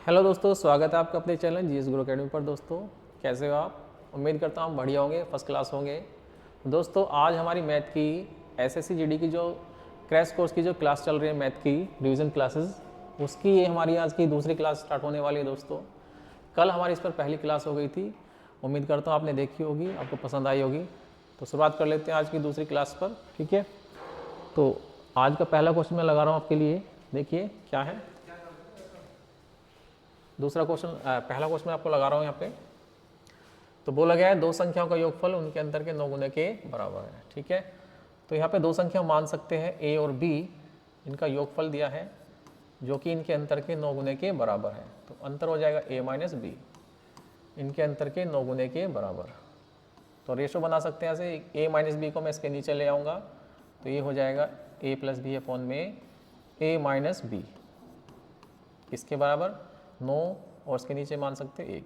Hello दोस्तों, स्वागत है आपका अपने चैनल जीएस गुरु अकेडमी पर। दोस्तों कैसे हो आप? उम्मीद करता हूँ बढ़िया होंगे, फर्स्ट क्लास होंगे। दोस्तों आज हमारी मैथ की एसएससी जीडी की जो क्रैश कोर्स की जो क्लास चल रही है, मैथ की रिवीजन क्लासेस, उसकी ये हमारी आज की दूसरी क्लास स्टार्ट होने वाली है। दोस्तों कल हमारी इस पर पहली क्लास हो गई थी, उम्मीद करता हूँ आपने देखी होगी, आपको पसंद आई होगी। तो शुरुआत कर लेते हैं आज की दूसरी क्लास पर, ठीक है। तो आज का पहला क्वेश्चन मैं लगा रहा हूँ आपके लिए, देखिए क्या है। दूसरा क्वेश्चन, पहला क्वेश्चन मैं आपको लगा रहा हूँ यहाँ पे। तो बोला गया है दो संख्याओं का योगफल उनके अंतर के 9 गुने के बराबर है, ठीक है। तो यहाँ पे दो संख्या मान सकते हैं ए और बी, इनका योगफल दिया है जो कि इनके अंतर के 9 गुने के बराबर है। तो अंतर हो जाएगा ए माइनस बी, इनके अंतर के 9 गुने के बराबर। तो रेशो बना सकते हैं ऐसे, ए माइनस बी को मैं इसके नीचे ले आऊँगा तो ये हो जाएगा ए प्लस बी अपॉन में ए माइनस बी, इसके बराबर 9 और इसके नीचे मान सकते हैं 1।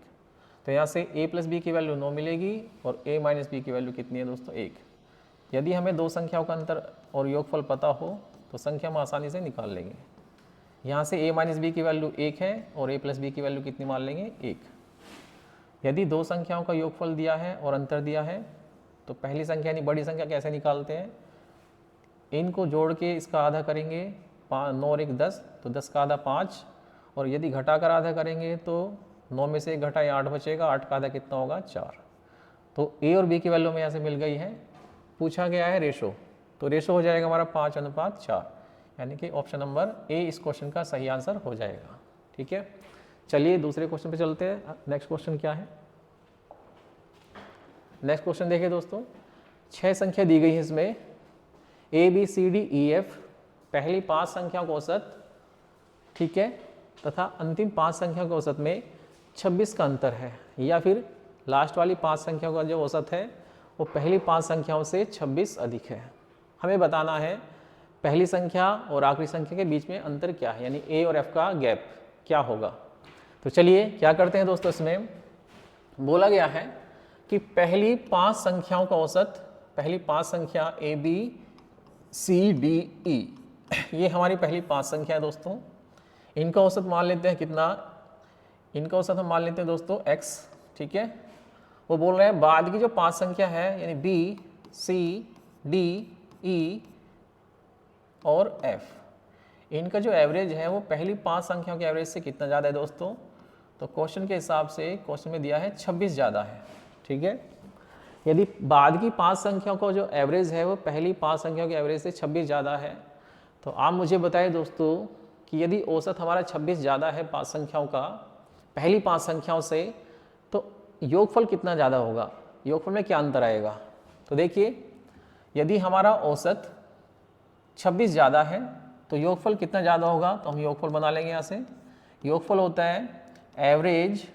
तो यहाँ से a प्लस बी की वैल्यू 9 मिलेगी और a माइनस बी की वैल्यू कितनी है दोस्तों? 1। यदि हमें दो संख्याओं का अंतर और योगफल पता हो तो संख्या हम आसानी से निकाल लेंगे। यहाँ से a माइनस बी की वैल्यू 1 है और a प्लस बी की वैल्यू कितनी मान लेंगे? 1। यदि दो संख्याओं का योगफल दिया है और अंतर दिया है तो पहली संख्या यानी बड़ी संख्या कैसे निकालते हैं? इनको जोड़ के इसका आधा करेंगे, 9 और 1 10, तो 10 का आधा 5, और यदि घटा कर आधा करेंगे तो 9 में से 1 घटाए 8 बचेगा, 8 का आधा कितना होगा? 4। तो ए और बी की वैल्यू में यहाँ से मिल गई है। पूछा गया है रेशो, तो रेशो हो जाएगा हमारा 5:4, यानी कि ऑप्शन नंबर ए इस क्वेश्चन का सही आंसर हो जाएगा, ठीक है। चलिए दूसरे क्वेश्चन पे चलते हैं। नेक्स्ट क्वेश्चन क्या है? नेक्स्ट क्वेश्चन देखिए दोस्तों, 6 संख्या दी गई है इसमें, A B C D E F, पहली 5 संख्याओं का औसत, ठीक है, तथा अंतिम 5 संख्याओं के औसत में 26 का अंतर है, या फिर लास्ट वाली 5 संख्याओं का जो औसत है वो पहली 5 संख्याओं से 26 अधिक है। हमें बताना है पहली संख्या और आखिरी संख्या के बीच में अंतर क्या है, यानी ए और एफ का गैप क्या होगा। तो चलिए क्या करते हैं दोस्तों, इसमें बोला गया है कि पहली 5 संख्याओं का औसत, पहली 5 संख्या ए बी सी डी ई, ये हमारी पहली 5 संख्या है दोस्तों। इनका औसत मान लेते हैं कितना? इनका औसत हम मान लेते हैं दोस्तों x, ठीक है। वो बोल रहे हैं बाद की जो 5 संख्या है यानी b, c, d, e और f, इनका जो एवरेज है वो पहली 5 संख्याओं के एवरेज से कितना ज़्यादा है दोस्तों? तो क्वेश्चन के हिसाब से क्वेश्चन में दिया है 26 ज़्यादा है, ठीक है। यदि बाद की 5 संख्याओं का जो एवरेज है वो पहली 5 संख्याओं के एवरेज से 26 ज़्यादा है, तो आप मुझे बताएं दोस्तों कि यदि औसत हमारा 26 ज़्यादा है 5 संख्याओं का, पहली 5 संख्याओं से, तो योगफल कितना ज़्यादा होगा? योगफल में क्या अंतर आएगा? तो देखिए, यदि हमारा औसत 26 ज़्यादा है तो योगफल कितना ज़्यादा होगा? तो हम योगफल बना लेंगे यहाँ से। योगफल होता है एवरेज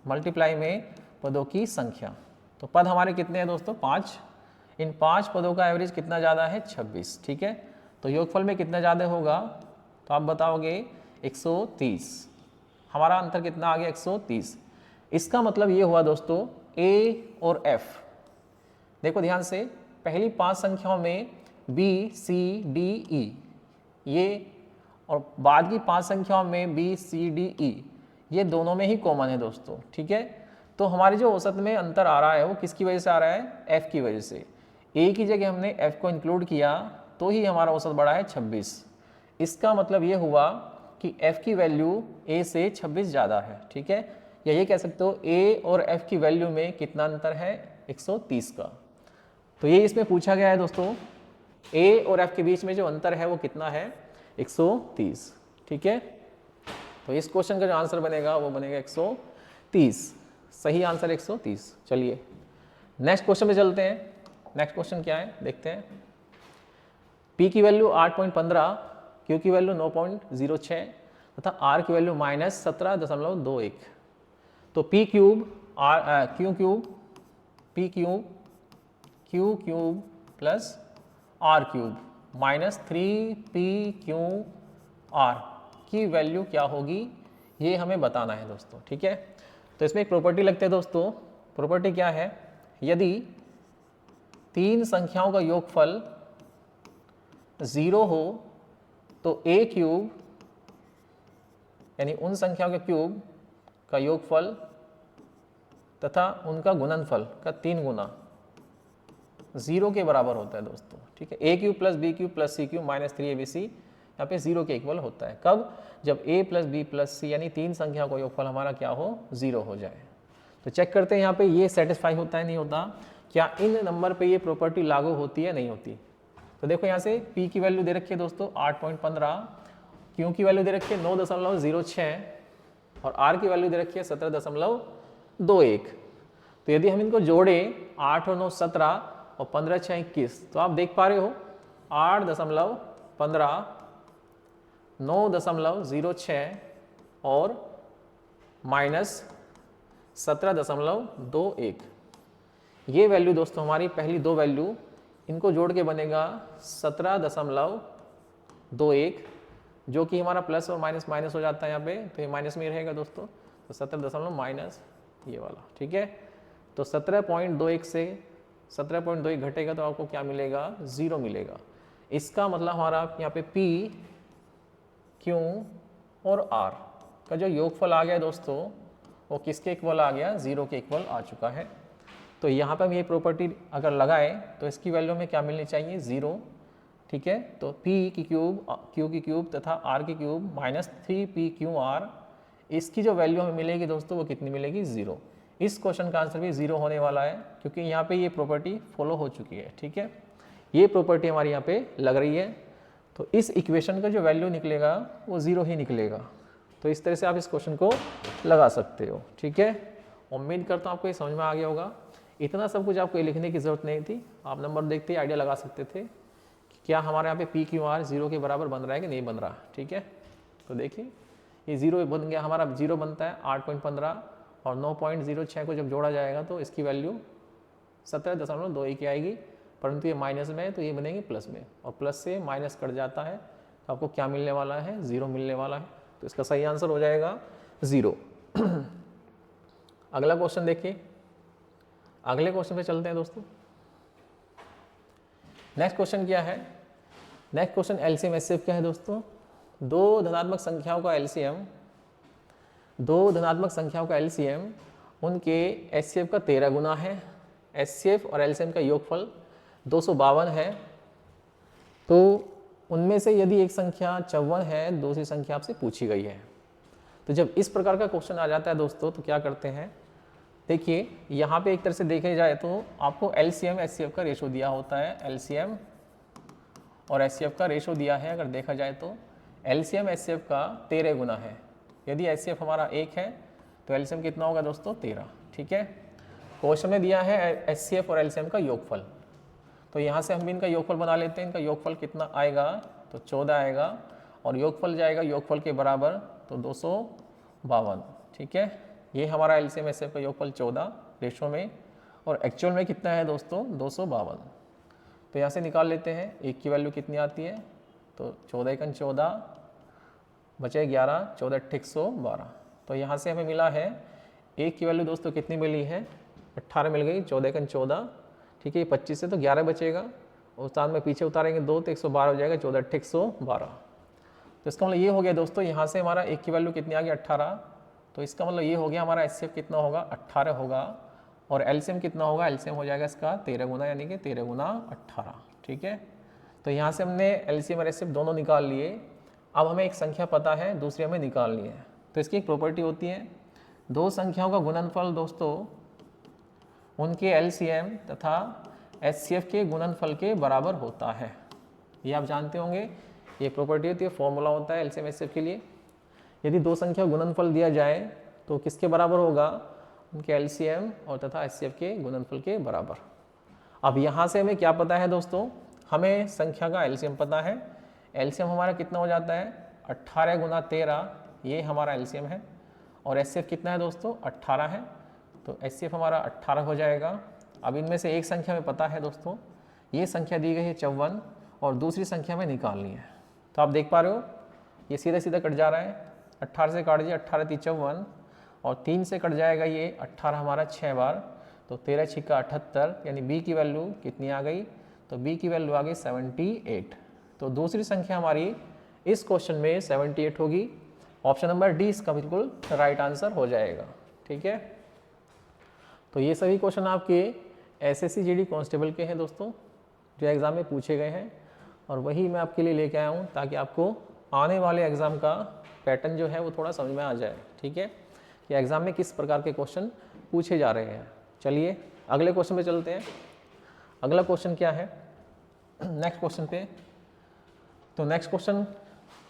मल्टीप्लाई में पदों की संख्या। तो पद हमारे कितने हैं दोस्तों? 5। इन 5 पदों का एवरेज कितना ज़्यादा है? 26, ठीक है। तो योगफल में कितना ज़्यादा होगा? तो आप बताओगे 130। हमारा अंतर कितना आ गया? 130। इसका मतलब ये हुआ दोस्तों a और f, देखो ध्यान से, पहली 5 संख्याओं में b, c, d, e ये, और बाद की 5 संख्याओं में b, c, d, e ये दोनों में ही कॉमन है दोस्तों, ठीक है। तो हमारे जो औसत में अंतर आ रहा है वो किसकी वजह से आ रहा है? f की वजह से। a की जगह हमने f को इंक्लूड किया तो ही हमारा औसत बढ़ा है 26। इसका मतलब ये हुआ कि f की वैल्यू a से 26 ज़्यादा है, ठीक है। या ये कह सकते हो a और f की वैल्यू में कितना अंतर है? 130 का। तो ये इसमें पूछा गया है दोस्तों, a और f के बीच में जो अंतर है वो कितना है? 130, ठीक है। तो इस क्वेश्चन का जो आंसर बनेगा वो बनेगा 130, सही आंसर 130। चलिए नेक्स्ट क्वेश्चन में चलते हैं। नेक्स्ट क्वेश्चन क्या है देखते हैं। p की वैल्यू 8.15, q की वैल्यू 9.06 तथा r की वैल्यू -17.21। तो p cube q cube p cube q cube plus r cube -3pqr की वैल्यू क्या होगी, ये हमें बताना है दोस्तों, ठीक है। तो इसमें एक प्रॉपर्टी लगते हैं दोस्तों। प्रॉपर्टी क्या है? यदि 3 संख्याओं का योगफल 0 हो तो a क्यूब यानी उन संख्याओं के क्यूब का योगफल तथा उनका गुणनफल का 3 गुना 0 के बराबर होता है दोस्तों, ठीक है। A cube plus b cube plus c cube minus 3abc यहाँ पे 0 के इक्वल होता है। कब? जब a प्लस बी प्लस सी यानी 3 संख्या का योगफल हमारा क्या हो, 0 हो जाए। तो चेक करते हैं यहाँ पे ये सेटिस्फाई होता है नहीं होता, क्या इन नंबर पे ये प्रॉपर्टी लागू होती है नहीं होती। तो देखो यहाँ से p की वैल्यू दे रखी है दोस्तों 8.15, q की वैल्यू दे रखी है 9.06 और r की वैल्यू दे रखी है 17.21। तो यदि हम इनको जोड़े 8 और 9 17 और 15 6 21, तो आप देख पा रहे हो 8.15 9.06 और माइनस 17.21। ये वैल्यू दोस्तों हमारी पहली दो वैल्यू, इनको जोड़ के बनेगा 17.21, जो कि हमारा प्लस और माइनस माइनस हो जाता है यहाँ पे, तो ये माइनस में रहेगा दोस्तों। तो 17 माइनस ये वाला, ठीक है। तो 17.21 से 17.21 घटेगा तो आपको क्या मिलेगा, 0 मिलेगा। इसका मतलब हमारा यहाँ पे P, Q और R का जो योगफल आ गया दोस्तों, वो किसके इक्वल आ गया, 0 के इक्वल आ चुका है। तो यहाँ पर हम ये प्रॉपर्टी अगर लगाए तो इसकी वैल्यू में क्या मिलनी चाहिए, 0, ठीक है। तो P की क्यूब Q की क्यूब तथा R की क्यूब माइनस 3PQR, इसकी जो वैल्यू हमें मिलेगी दोस्तों वो कितनी मिलेगी, 0। इस क्वेश्चन का आंसर भी 0 होने वाला है, क्योंकि यहाँ पे ये प्रॉपर्टी फॉलो हो चुकी है, ठीक है। ये प्रॉपर्टी हमारी यहाँ पे लग रही है, तो इस इक्वेशन का जो वैल्यू निकलेगा वो 0 ही निकलेगा। तो इस तरह से आप इस क्वेश्चन को लगा सकते हो, ठीक है। उम्मीद करता हूँ आपको ये समझ में आ गया होगा। इतना सब कुछ आपको लिखने की ज़रूरत नहीं थी, आप नंबर देखते ही आइडिया लगा सकते थे कि क्या हमारे यहाँ पे PQR 0 के बराबर बन रहा है कि नहीं बन रहा, ठीक है। तो देखिए ये 0 बन गया, हमारा 0 बनता है 8.15 और 9.06 को जब जोड़ा जाएगा तो इसकी वैल्यू 17.21 की आएगी, परंतु ये माइनस में है तो ये बनेगी प्लस में, और प्लस से माइनस कट जाता है तो आपको क्या मिलने वाला है, 0 मिलने वाला है। तो इसका सही आंसर हो जाएगा 0। अगला क्वेश्चन देखिए, अगले क्वेश्चन पे चलते हैं दोस्तों। नेक्स्ट क्वेश्चन क्या है, नेक्स्ट क्वेश्चन एलसीएम एचसीएफ क्या है दोस्तों। दो धनात्मक संख्याओं का एलसीएम, दो धनात्मक संख्याओं का एलसीएम उनके एचसीएफ का 13 गुना है। एचसीएफ और एलसीएम का योगफल 252 है। तो उनमें से यदि एक संख्या 54 है, दूसरी संख्या आपसे पूछी गई है। तो जब इस प्रकार का क्वेश्चन आ जाता है दोस्तों तो क्या करते हैं, देखिए यहाँ पे एक तरह से देखे जाए तो आपको एलसीएम एचसीएफ का रेशो दिया होता है, एलसीएम और एचसीएफ का रेशो दिया है। अगर देखा जाए तो एलसीएम एचसीएफ का 13 गुना है। यदि एचसीएफ हमारा 1 है तो एलसीएम कितना होगा दोस्तों, 13, ठीक है। क्वेश्चन में दिया है एचसीएफ और एलसीएम का योगफल, तो यहाँ से हम भी इनका योगफल बना लेते हैं। इनका योगफल कितना आएगा, तो 14 आएगा, और योगफल जाएगा योगफल के बराबर, तो 252, ठीक है। ये हमारा एलसीएम एचसीएफ का योगफल 14 रेशो में, और एक्चुअल में कितना है दोस्तों, 252। तो यहाँ से निकाल लेते हैं, एक की वैल्यू कितनी आती है, तो 14 एकन 14 बचे 11, 14 अट्ठे 112। तो यहाँ से हमें मिला है एक की वैल्यू दोस्तों कितनी मिली है, 18 मिल गई, 14 एकन 14, ठीक है। 25 से तो 11 बचेगा, और साथ में पीछे उतारेंगे 2 तो 112 हो जाएगा, 14 अट्ठे 112। तो इसका मतलब ये हो गया दोस्तों, यहाँ से हमारा एक की वैल्यू कितनी आ गई, 18। तो इसका मतलब ये हो गया हमारा एचसीएफ कितना होगा, 18 होगा, और एलसीएम कितना होगा, एलसीएम हो जाएगा इसका 13 गुना, यानी कि 13 गुना 18, ठीक है। तो यहाँ से हमने एलसीएम और एचसीएफ दोनों निकाल लिए। अब हमें एक संख्या पता है, दूसरी हमें निकालनी है। तो इसकी एक प्रॉपर्टी होती है, दो संख्याओं का गुणनफल दोस्तों उनके एलसीएम तथा एचसीएफ के गुणनफल के बराबर होता है। ये आप जानते होंगे, ये प्रॉपर्टी होती है, फॉर्मूला होता है एलसीएम एचसीएफ के लिए। यदि दो संख्या गुणनफल दिया जाए तो किसके बराबर होगा, उनके एलसीएम और तथा एचसीएफ के गुणनफल के बराबर। अब यहाँ से हमें क्या पता है दोस्तों, हमें संख्या का एलसीएम पता है। एलसीएम हमारा कितना हो जाता है, 18 गुना 13, ये हमारा एलसीएम है, और एचसीएफ कितना है दोस्तों, 18 है। तो एचसीएफ हमारा 18 हो जाएगा। अब इनमें से एक संख्या में पता है दोस्तों, ये संख्या दी गई है 54, और दूसरी संख्या में निकालनी है। तो आप देख पा रहे हो ये सीधा सीधा कट जा रहा है, 18 से काट दिया, 18 × 3 = 54, और 3 से कट जाएगा ये 18 हमारा 6 बार, तो 13 × 6 = 78, यानी बी की वैल्यू कितनी आ गई, तो बी की वैल्यू आ गई 78। तो दूसरी संख्या हमारी इस क्वेश्चन में 78 होगी। ऑप्शन नंबर डी इसका बिल्कुल राइट आंसर हो जाएगा। ठीक है, तो ये सभी क्वेश्चन आपके एसएससी जीडी कांस्टेबल के हैं दोस्तों, जो एग्ज़ाम में पूछे गए हैं, और वही मैं आपके लिए लेके आया हूँ ताकि आपको आने वाले एग्ज़ाम का पैटर्न जो है वो थोड़ा समझ में आ जाए। ठीक है, कि एग्ज़ाम में किस प्रकार के क्वेश्चन पूछे जा रहे हैं। चलिए अगले क्वेश्चन पे चलते हैं। अगला क्वेश्चन क्या है नेक्स्ट क्वेश्चन पे, तो नेक्स्ट क्वेश्चन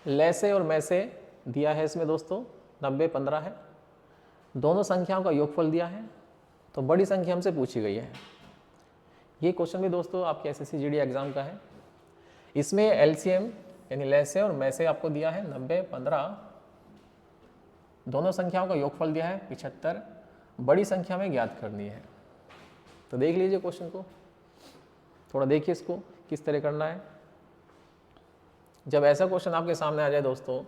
लैसे और मैसे दिया है इसमें दोस्तों, 90-15 है, दोनों संख्याओं का योगफल दिया है, तो बड़ी संख्या हमसे पूछी गई है। ये क्वेश्चन भी दोस्तों आपके एसएससी जीडी एग्जाम का है। इसमें एलसीएम यानी लैसे और मैसे आपको दिया है 90-15, दोनों संख्याओं का योगफल दिया है 75, बड़ी संख्या में ज्ञात करनी है। तो देख लीजिए क्वेश्चन को, थोड़ा देखिए इसको किस तरह करना है। जब ऐसा क्वेश्चन आपके सामने आ जाए दोस्तों,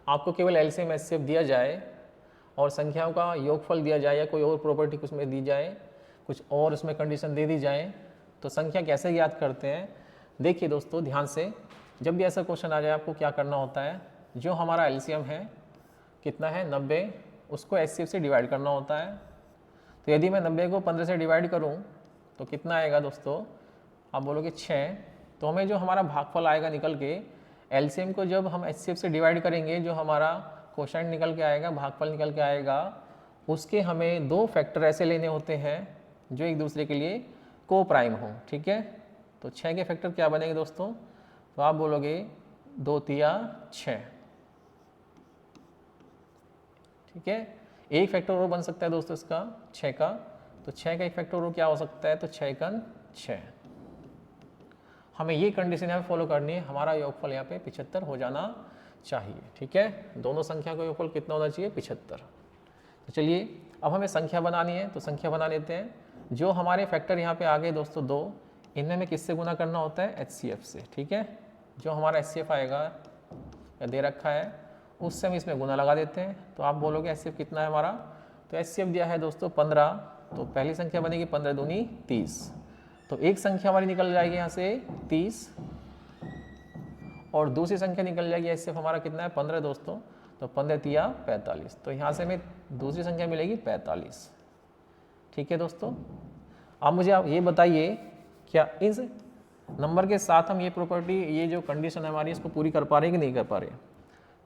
आपको केवल एलसीएम एचसीएफ दिया जाए और संख्याओं का योगफल दिया जाए या कोई और प्रॉपर्टी कुछ में दी जाए, कुछ और उसमें कंडीशन दे दी जाए, तो संख्या कैसे ज्ञात करते हैं। देखिए दोस्तों ध्यान से, जब भी ऐसा क्वेश्चन आ जाए आपको क्या करना होता है, जो हमारा एलसीएम है कितना है 90, उसको एचसीएफ से डिवाइड करना होता है। तो यदि मैं 90 को 15 से डिवाइड करूं तो कितना आएगा दोस्तों, आप बोलोगे 6, तो हमें जो हमारा भागफल आएगा निकल के, एलसीएम को जब हम एचसीएफ से डिवाइड करेंगे, जो हमारा क्वोशेंट निकल के आएगा, भागफल निकल के आएगा, उसके हमें 2 फैक्टर ऐसे लेने होते हैं जो एक दूसरे के लिए को प्राइम हो। ठीक है, तो 6 के फैक्टर क्या बनेंगे दोस्तों, तो आप बोलोगे 2 तिया 6। ठीक है, एक फैक्टर और बन सकता है दोस्तों इसका 6 का, तो 6 का एक फैक्टर और क्या हो सकता है, तो 6 कन 6। हमें ये कंडीशन यहाँ पे फॉलो करनी है, हमारा योगफल यहाँ पे 75 हो जाना चाहिए। ठीक है, दोनों संख्या का योगफल कितना होना चाहिए, 75। तो चलिए अब हमें संख्या बनानी है, तो संख्या बना लेते हैं। जो हमारे फैक्टर यहाँ पे आ गए दोस्तों 2, इनमें हमें किससे गुना करना होता है, एचसीएफ से। ठीक है, जो हमारा एचसीएफ आएगा या दे रखा है उससे हम इसमें गुना लगा देते हैं। तो आप बोलोगे एचसीएफ कितना है हमारा, तो एचसीएफ दिया है दोस्तों 15, तो पहली संख्या बनेगी 15 दूनी 30, तो एक संख्या हमारी निकल जाएगी यहाँ से 30, और दूसरी संख्या निकल जाएगी एचसीएफ हमारा कितना है 15 दोस्तों, तो 15 तिया 45, तो यहाँ से हमें दूसरी संख्या मिलेगी 45। ठीक है दोस्तों, अब मुझे आप ये बताइए क्या इस नंबर के साथ हम ये प्रॉपर्टी, ये जो कंडीशन है हमारी, इसको पूरी कर पा रहे हैं कि नहीं कर पा रहे हैं।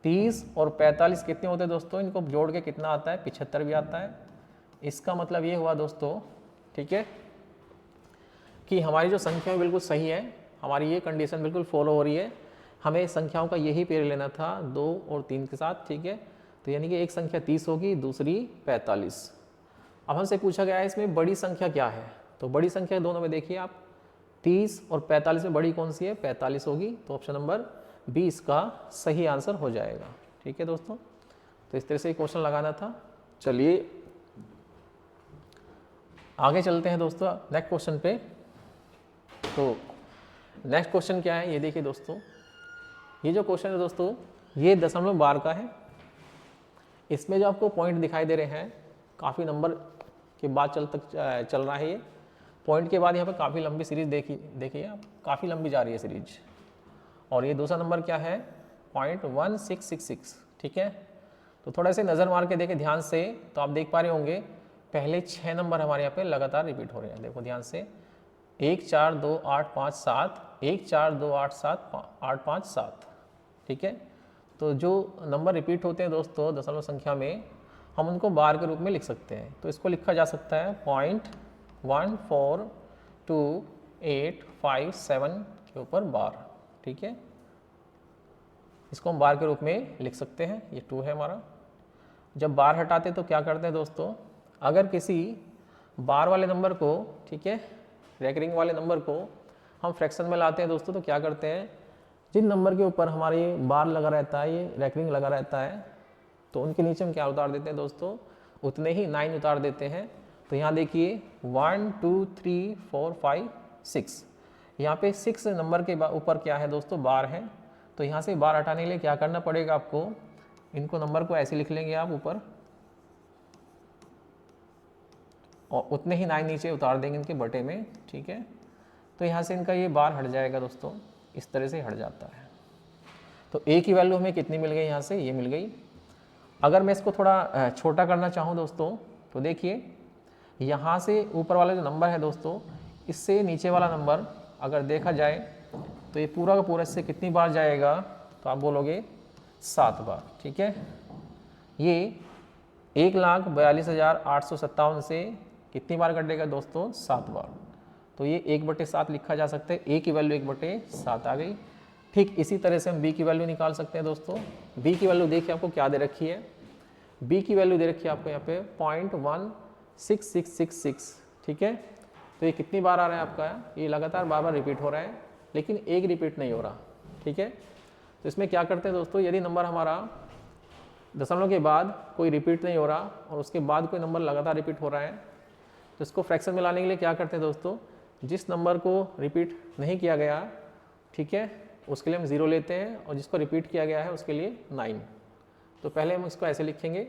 30 और 45 कितने होते हैं दोस्तों, इनको जोड़ के कितना आता है, 75 भी आता है। इसका मतलब ये हुआ दोस्तों, ठीक है, कि हमारी जो संख्या बिल्कुल सही है, हमारी ये कंडीशन बिल्कुल फॉलो हो रही है। हमें संख्याओं का यही पेयर लेना था 2 और 3 के साथ। ठीक है, तो यानी कि एक संख्या 30 होगी, दूसरी 45। अब हमसे पूछा गया है इसमें बड़ी संख्या क्या है, तो बड़ी संख्या दोनों में देखिए आप, 30 और 45 में बड़ी कौन सी है, 45 होगी, तो ऑप्शन नंबर बी इसका सही आंसर हो जाएगा। ठीक है दोस्तों, तो इस तरह से क्वेश्चन लगाना था। चलिए आगे चलते हैं दोस्तों नेक्स्ट क्वेश्चन पे। तो नेक्स्ट क्वेश्चन क्या है, ये देखिए दोस्तों, ये जो क्वेश्चन है दोस्तों ये 0.12 का है। इसमें जो आपको पॉइंट दिखाई दे रहे हैं, काफ़ी नंबर के बाद चल रहा है ये पॉइंट के बाद यहाँ पे काफ़ी लंबी सीरीज देखिए आप, काफ़ी लंबी जा रही है सीरीज। और ये दूसरा नंबर क्या है, 0.1666। ठीक है, तो थोड़ा से नज़र मार के देखें ध्यान से, तो आप देख पा रहे होंगे पहले 6 नंबर हमारे यहाँ पे लगातार रिपीट हो रहे हैं। देखो ध्यान से, 1 4 2 8 5 7, 1 4 2 8 7 8 5 7। ठीक है, तो जो नंबर रिपीट होते हैं दोस्तों दशमलव संख्या में, हम उनको बार के रूप में लिख सकते हैं। तो इसको लिखा जा सकता है 0.14287 के ऊपर बार। ठीक है, इसको हम बार के रूप में लिख सकते हैं, ये 2 है हमारा। जब बार हटाते तो क्या करते हैं दोस्तों, अगर किसी बार वाले नंबर को, ठीक है, रैकरिंग वाले नंबर को हम फ्रैक्शन में लाते हैं दोस्तों, तो क्या करते हैं, जिन नंबर के ऊपर हमारे बार लगा रहता है, ये रैकरिंग लगा रहता है, तो उनके नीचे हम क्या उतार देते हैं दोस्तों, उतने ही 9 उतार देते हैं। तो यहाँ देखिए 1 2 3 4 5 6, यहाँ पे 6 नंबर के ऊपर क्या है दोस्तों, बार है। तो यहाँ से बार हटाने के लिए क्या करना पड़ेगा आपको, इनको नंबर को ऐसे लिख लेंगे आप ऊपर, और उतने ही 9 नीचे उतार देंगे इनके बटे में। ठीक है, तो यहाँ से इनका ये बार हट जाएगा दोस्तों, इस तरह से हट जाता है। तो ए की वैल्यू हमें कितनी मिल गई, यहाँ से ये मिल गई अगर मैं इसको थोड़ा छोटा करना चाहूँ दोस्तों, तो देखिए यहाँ से ऊपर वाला जो नंबर है दोस्तों, इससे नीचे वाला नंबर अगर देखा जाए तो ये पूरा का पूरा इससे कितनी बार जाएगा, तो आप बोलोगे 7 बार। ठीक है, ये 1,42,857 से कितनी बार कटेगा दोस्तों, 7 बार। तो ये 1/7 लिखा जा सकता है, ए की वैल्यू 1/7 आ गई। ठीक इसी तरह से हम बी की वैल्यू निकाल सकते हैं दोस्तों। बी की वैल्यू देखिए आपको क्या दे रखी है, बी की वैल्यू दे रखी है आपको यहाँ पे 0.1666। ठीक है, तो ये कितनी बार आ रहा है आपका, ये लगातार बार बार रिपीट हो रहा है, लेकिन एक रिपीट नहीं हो रहा। ठीक है, तो इसमें क्या करते हैं दोस्तों, यदि नंबर हमारा दशमलव के बाद कोई रिपीट नहीं हो रहा और उसके बाद कोई नंबर लगातार रिपीट हो रहा है, तो इसको फ्रैक्शन में लाने के लिए क्या करते हैं दोस्तों, जिस नंबर को रिपीट नहीं किया गया, ठीक है, उसके लिए हम 0 लेते हैं, और जिसको रिपीट किया गया है उसके लिए 9। तो पहले हम इसको ऐसे लिखेंगे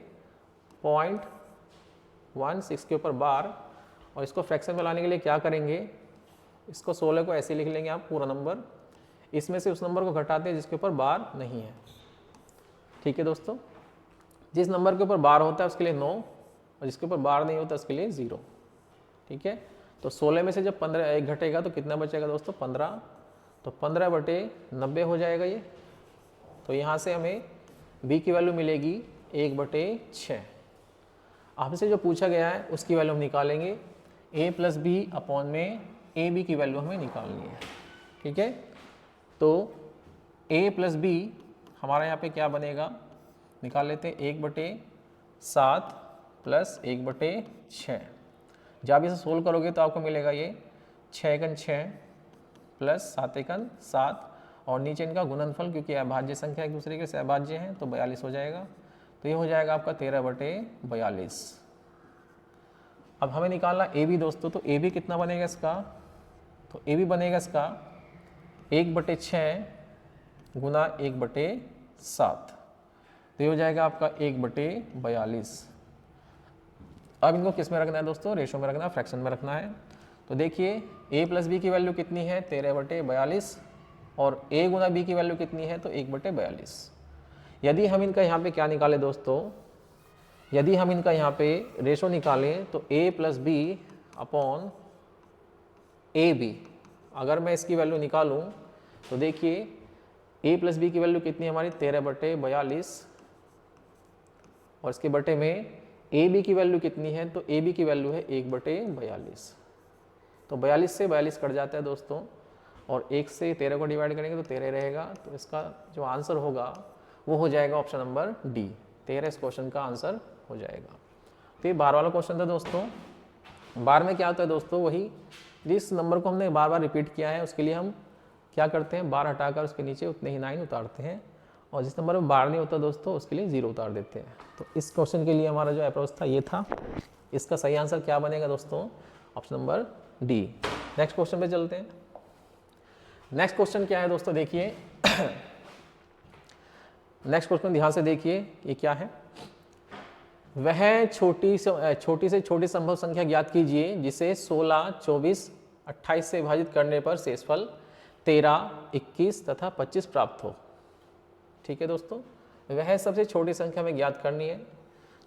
0.16 के ऊपर बार, और इसको फ्रैक्शन में लाने के लिए क्या करेंगे, इसको 16 को ऐसे लिख लेंगे आप पूरा नंबर, इसमें से उस नंबर को घटाते हैं जिसके ऊपर बार नहीं है। ठीक है दोस्तों, जिस नंबर के ऊपर बार होता है उसके लिए 9, और जिसके ऊपर बार नहीं होता उसके लिए 0। ठीक है, तो 16 में से जब 15 एक घटेगा तो कितना बचेगा दोस्तों, 15। तो 15/90 हो जाएगा ये। तो यहाँ से हमें b की वैल्यू मिलेगी 1/6। आपसे जो पूछा गया है उसकी वैल्यू हम निकालेंगे, a + b अपॉन में ए बी की वैल्यू हमें निकालनी है। ठीक है, तो a + b हमारा यहाँ पे क्या बनेगा, निकाल लेते हैं 1/7 + 1/6। जब इसे सोल्व करोगे तो आपको मिलेगा ये 6 × 6 + 7 × 7, और नीचे इनका गुणनफल, क्योंकि अभाज्य संख्या एक दूसरे के सहभाज्य हैं, तो 42 हो जाएगा। तो ये हो जाएगा आपका 13/42। अब हमें निकालना ए बी दोस्तों, तो ए बी कितना बनेगा इसका, तो ए बी बनेगा इसका 1/6 गुना 1/7, तो ये हो जाएगा आपका 1/42। अब इनको किस में रखना है दोस्तों, रेशो में रखना है, फ्रैक्शन में रखना है। तो देखिए a + b की वैल्यू कितनी है, 13/42, और a गुना b की वैल्यू कितनी है, तो 1/42। यदि हम इनका यहाँ पे क्या निकालें दोस्तों, यदि हम इनका यहाँ पे रेशो निकालें तो a + b अपॉन ab, अगर मैं इसकी वैल्यू निकालूं तो देखिए a + b की वैल्यू कितनी है हमारी, 13/42, और इसके बटे में ab की वैल्यू कितनी है, तो ab की वैल्यू है 1/42। तो 42 से 42 कट जाता है दोस्तों, और 1 से 13 को डिवाइड करेंगे तो 13 रहेगा। तो इसका जो आंसर होगा वो हो जाएगा ऑप्शन नंबर डी, 13 इस क्वेश्चन का आंसर हो जाएगा। तो ये 12 वाला क्वेश्चन था दोस्तों। 12 में क्या होता है दोस्तों, वही जिस नंबर को हमने बार बार रिपीट किया है उसके लिए हम क्या करते हैं, बार हटाकर उसके नीचे उतने ही 9 उतारते हैं, और जिस नंबर में बार नहीं होता दोस्तों उसके लिए 0 उतार देते हैं। तो इस क्वेश्चन के लिए हमारा जो अप्रोच था ये था। इसका सही आंसर क्या बनेगा दोस्तों, option number D. Next question पे चलते हैं। नेक्स्ट क्वेश्चन क्या है दोस्तों, देखिए नेक्स्ट क्वेश्चन ध्यान से देखिए, ये क्या है, वह छोटी से छोटी संभव संख्या ज्ञात कीजिए जिसे 16, 24, 28 से विभाजित करने पर शेषफल 13, 21 तथा 25 प्राप्त हो। ठीक है दोस्तों, वह सबसे छोटी संख्या में ज्ञात करनी है,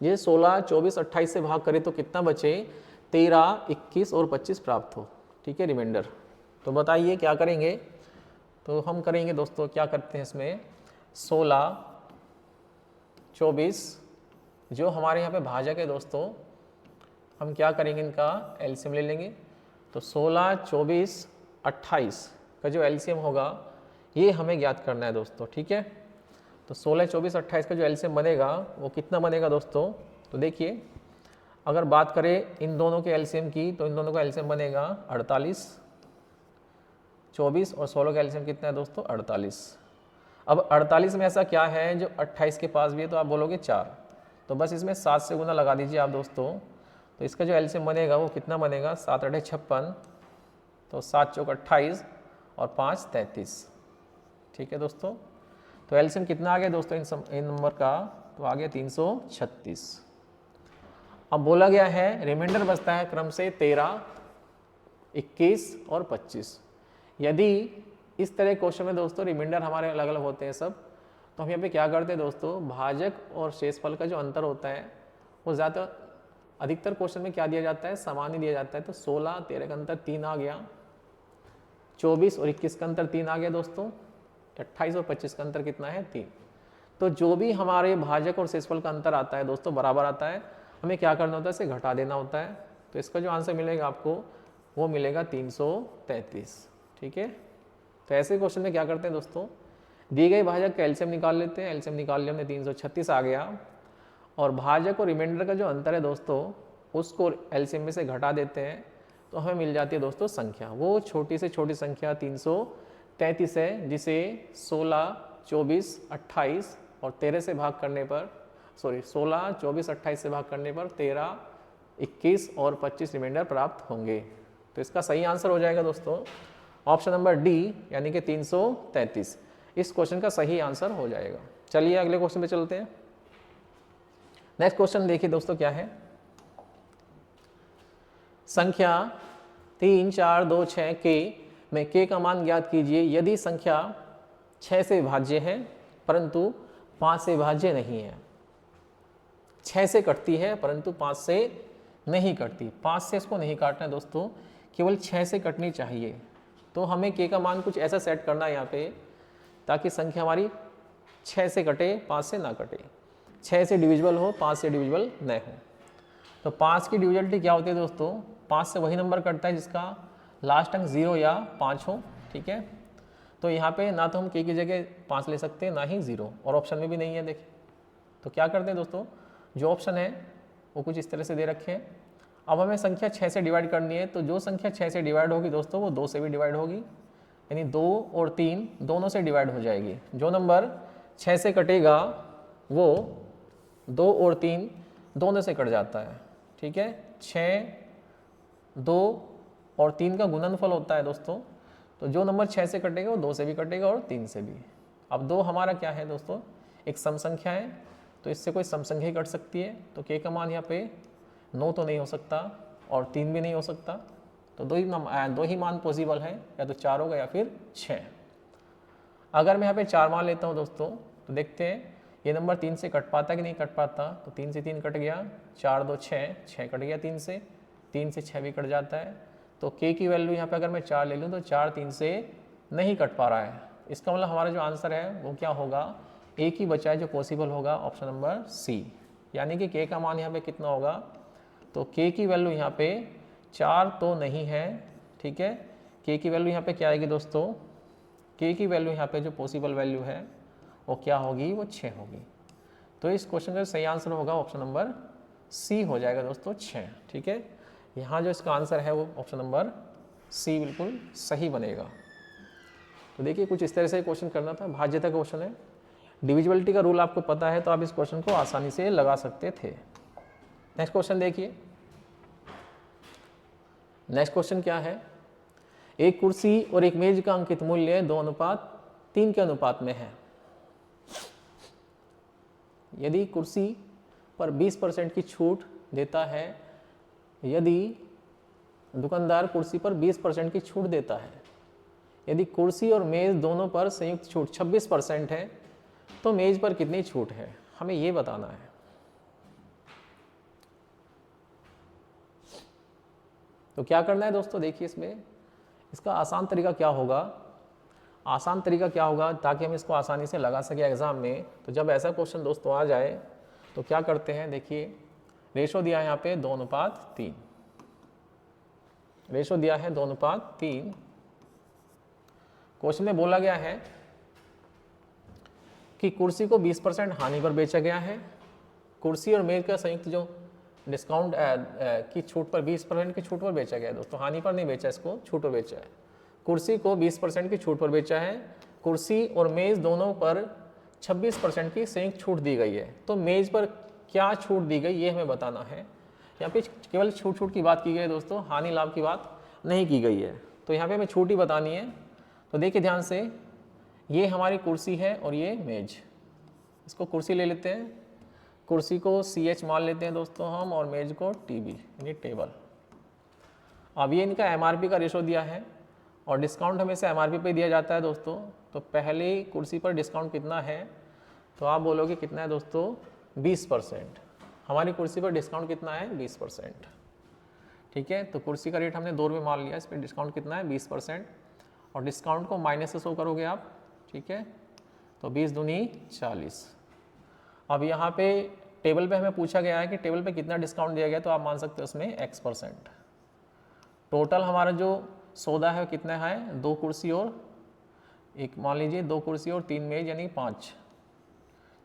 जिसे 16, 24, 28 से भाग करें तो कितना बचे, 13, 21 और 25 प्राप्त हो। ठीक है, रिमाइंडर। तो बताइए क्या करेंगे, तो हम करेंगे दोस्तों, क्या करते हैं इसमें, 16, 24 जो हमारे यहाँ पे भाजक है दोस्तों, हम क्या करेंगे, इनका एलसीएम ले लेंगे। तो 16, 24, 28 का जो एलसीएम होगा ये हमें ज्ञात करना है दोस्तों। ठीक है, तो 16, 24, 28 का जो एलसीएम बनेगा वो कितना बनेगा दोस्तों, तो देखिए अगर बात करें इन दोनों के एलसीएम की, तो इन दोनों का एलसीएम बनेगा 48, 24 और 16 का एलसीएम कितना है दोस्तों, 48। अब 48 में ऐसा क्या है जो 28 के पास भी है, तो आप बोलोगे 4, तो बस इसमें 7 से गुना लगा दीजिए आप दोस्तों। तो इसका जो एलसीएम बनेगा वो कितना बनेगा, 7 8 56, तो 7 चौक 28 और 5 33। ठीक है दोस्तों, तो एलसीएम कितना आ गया दोस्तों इन नंबर का, तो आ गया 336। अब बोला गया है रिमाइंडर बचता है क्रम से 13, 21 और 25। यदि इस तरह क्वेश्चन में दोस्तों रिमाइंडर हमारे अलग अलग होते हैं सब, तो हम यहाँ पे क्या करते हैं दोस्तों, भाजक और शेषफल का जो अंतर होता है वो ज़्यादा अधिकतर क्वेश्चन में क्या दिया जाता है, समान ही दिया जाता है। तो 16 13 का अंतर 3 आ गया, 24 और 21 का अंतर 3 आ गया दोस्तों, 28 और 25 का अंतर कितना है, 3। तो जो भी हमारे भाजक और शेषफल का अंतर आता है दोस्तों बराबर आता है, हमें क्या करना होता है, इसे घटा देना होता है। तो इसका जो आंसर मिलेगा आपको वो मिलेगा 333। ठीक है, तो ऐसे क्वेश्चन में क्या करते हैं दोस्तों, दिए गए भाजक का एलसीएम निकाल लेते हैं। एलसीएम निकाल लिया हमने, 336 आ गया, और भाजक और रिमाइंडर का जो अंतर है दोस्तों उसको एलसीएम में से घटा देते हैं, तो हमें मिल जाती है दोस्तों संख्या, वो छोटी से छोटी संख्या 333 है, जिसे 16, 24, 28 और 13 से भाग करने पर 16, 24, 28 से भाग करने पर 13, 21 और 25 रिमाइंडर प्राप्त होंगे। तो इसका सही आंसर हो जाएगा दोस्तों ऑप्शन नंबर डी, यानी कि 333 इस क्वेश्चन का सही आंसर हो जाएगा। चलिए अगले क्वेश्चन पे चलते हैं। नेक्स्ट क्वेश्चन देखिए दोस्तों क्या है, संख्या 3, 4, 2, 6 के में के का मान ज्ञात कीजिए यदि संख्या 6 से विभाज्य है परंतु 5 से विभाज्य नहीं है। 6 से कटती है परंतु 5 से नहीं कटती। 5 से इसको नहीं काटना है दोस्तों, केवल 6 से कटनी चाहिए। तो हमें के का मान कुछ ऐसा सेट करना है यहाँ पे ताकि संख्या हमारी 6 से कटे, 5 से ना कटे, 6 से डिविजिबल हो, 5 से डिविजिबल न हो। तो 5 की डिविजिबिलिटी क्या होती है दोस्तों, 5 से वही नंबर कटता है जिसका लास्ट अंक 0 या 5 हो। ठीक है, तो यहाँ पे ना तो हम के की जगह 5 ले सकते हैं ना ही 0, और ऑप्शन में भी नहीं है। देखिए तो क्या करते हैं दोस्तों, जो ऑप्शन है वो कुछ इस तरह से दे रखे हैं। अब हमें संख्या 6 से डिवाइड करनी है, तो जो संख्या 6 से डिवाइड होगी दोस्तों वो 2 से भी डिवाइड होगी, यानी 2 और 3 दोनों से डिवाइड हो जाएगी। जो नंबर 6 से कटेगा वो 2 और 3 दोनों से कट जाता है। ठीक है, 6, 2 और 3 का गुणनफल होता है दोस्तों, तो जो नंबर 6 से कटेगा वो 2 से भी कटेगा और 3 से भी। अब 2 हमारा क्या है दोस्तों, एक सम संख्या है, तो इससे कोई सम संख्या ही कट सकती है। तो के का मान यहाँ पे 9 तो नहीं हो सकता और 3 भी नहीं हो सकता, तो दो ही मान पॉसिबल है, या तो 4 होगा या फिर 6। अगर मैं यहाँ पे 4 मान लेता हूँ दोस्तों, तो देखते हैं ये नंबर 3 से कट पाता कि नहीं कट पाता। तो 3 से 3 कट गया, 4, 2, 6, 6 कट गया 3 से 6 भी कट जाता है। तो के की वैल्यू यहाँ पे अगर मैं 4 ले लूँ तो 4 3 से नहीं कट पा रहा है। इसका मतलब हमारा जो आंसर है वो क्या होगा, एक ही बचा है जो पॉसिबल होगा, ऑप्शन नंबर सी, यानी कि के का मान यहाँ पे कितना होगा, तो के की वैल्यू यहाँ पे 4 तो नहीं है। ठीक है, के की वैल्यू यहाँ पे क्या आएगी दोस्तों, के की वैल्यू यहाँ पे जो पॉसिबल वैल्यू है वो क्या होगी, वो 6 होगी। तो इस क्वेश्चन का सही आंसर होगा ऑप्शन नंबर सी हो जाएगा दोस्तों, 6। ठीक है, यहाँ जो इसका आंसर है वो ऑप्शन नंबर सी बिल्कुल सही बनेगा। तो देखिए कुछ इस तरह से क्वेश्चन करना था, भाज्यता का क्वेश्चन है। डिविजिबिलिटी का रूल आपको पता है तो आप इस क्वेश्चन को आसानी से लगा सकते थे। नेक्स्ट क्वेश्चन देखिए, नेक्स्ट क्वेश्चन क्या है, एक कुर्सी और एक मेज का अंकित मूल्य 2:3 के अनुपात में है। यदि कुर्सी पर 20% की छूट देता है, यदि दुकानदार कुर्सी पर 20% की छूट देता है, यदि कुर्सी और मेज दोनों पर संयुक्त छूट 26% है, तो मेज पर कितनी छूट है, हमें ये बताना है। तो क्या करना है दोस्तों, देखिए इसका आसान तरीका क्या होगा, आसान तरीका क्या होगा ताकि हम इसको आसानी से लगा सके एग्जाम में। तो जब ऐसा क्वेश्चन दोस्तों आ जाए तो क्या करते हैं, देखिए रेशो दिया है यहाँ पे 2:3, रेशो दिया है 2:3। क्वेश्चन में बोला गया है कि कुर्सी को 20% हानि पर बेचा गया है, कुर्सी और मेज का संयुक्त जो डिस्काउंट की छूट पर 20% की छूट पर बेचा गया है दोस्तों, हानि पर नहीं बेचा, इसको छूट पर बेचा है। कुर्सी को 20% की छूट पर बेचा है, कुर्सी और मेज दोनों पर 26% की संयुक्त छूट दी गई है। तो मेज पर क्या छूट दी गई ये हमें बताना है। यहाँ पे केवल छूट की बात की गई है दोस्तों, हानि लाभ की बात नहीं की गई है। तो यहाँ पे हमें छूट ही बतानी है। तो देखिए ध्यान से, ये हमारी कुर्सी है और ये मेज, इसको कुर्सी ले लेते हैं, कुर्सी को CH मान लेते हैं दोस्तों हम, और मेज को TB यानी टेबल। अब ये इनका MRP का रेशो दिया है और डिस्काउंट हमेशा MRP पे दिया जाता है दोस्तों। तो पहले कुर्सी पर डिस्काउंट कितना है, तो आप बोलोगे कितना है दोस्तों 20%। हमारी कुर्सी पर डिस्काउंट कितना है 20%। ठीक है, तो कुर्सी का रेट हमने 2 रुपये मान लिया, इस पर डिस्काउंट कितना है 20%, और डिस्काउंट को माइनस से शो करोगे आप। ठीक है, तो 20 दूनी 40। अब यहाँ पे टेबल पे हमें पूछा गया है कि टेबल पे कितना डिस्काउंट दिया गया, तो आप मान सकते हो उसमें X%। टोटल हमारा जो सौदा है कितना है 2 कुर्सी और एक, मान लीजिए 2 कुर्सी और 3 मेज यानी 5।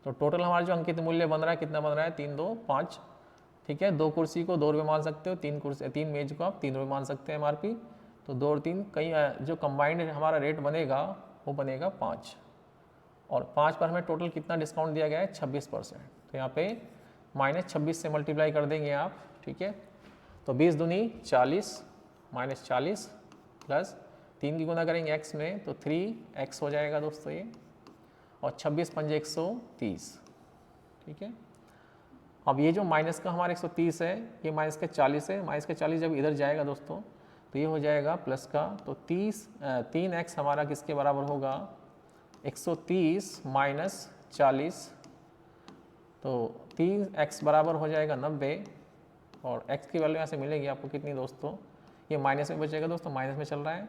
तो टोटल हमारा जो अंकित मूल्य बन रहा है कितना बन रहा है 3 2 5। ठीक है, 2 कुर्सी को 2 रुपये मान सकते हो, 3 मेज को आप 3 रुपये मान सकते हैं MRP। तो 2 और 3 कई जो कंबाइंड हमारा रेट बनेगा वो बनेगा 5, और 5 पर हमें टोटल कितना डिस्काउंट दिया गया है 26%। तो यहाँ पे -26 से मल्टीप्लाई कर देंगे आप। ठीक है, तो 20 दूनी 40 -40 प्लस 3 की गुना करेंगे x में तो 3x हो जाएगा दोस्तों ये, और 26 पंजे 130। ठीक है, अब ये जो माइनस का हमारा 130 है ये माइनस का 40 है, माइनस का 40 जब इधर जाएगा दोस्तों तो ये हो जाएगा प्लस का, तो 3x हमारा किसके बराबर होगा 130 माइनस 40, तो 3x बराबर हो जाएगा 90, और x की वैल्यू यहाँ से मिलेगी आपको कितनी दोस्तों, ये माइनस में बचेगा दोस्तों, माइनस में चल रहा है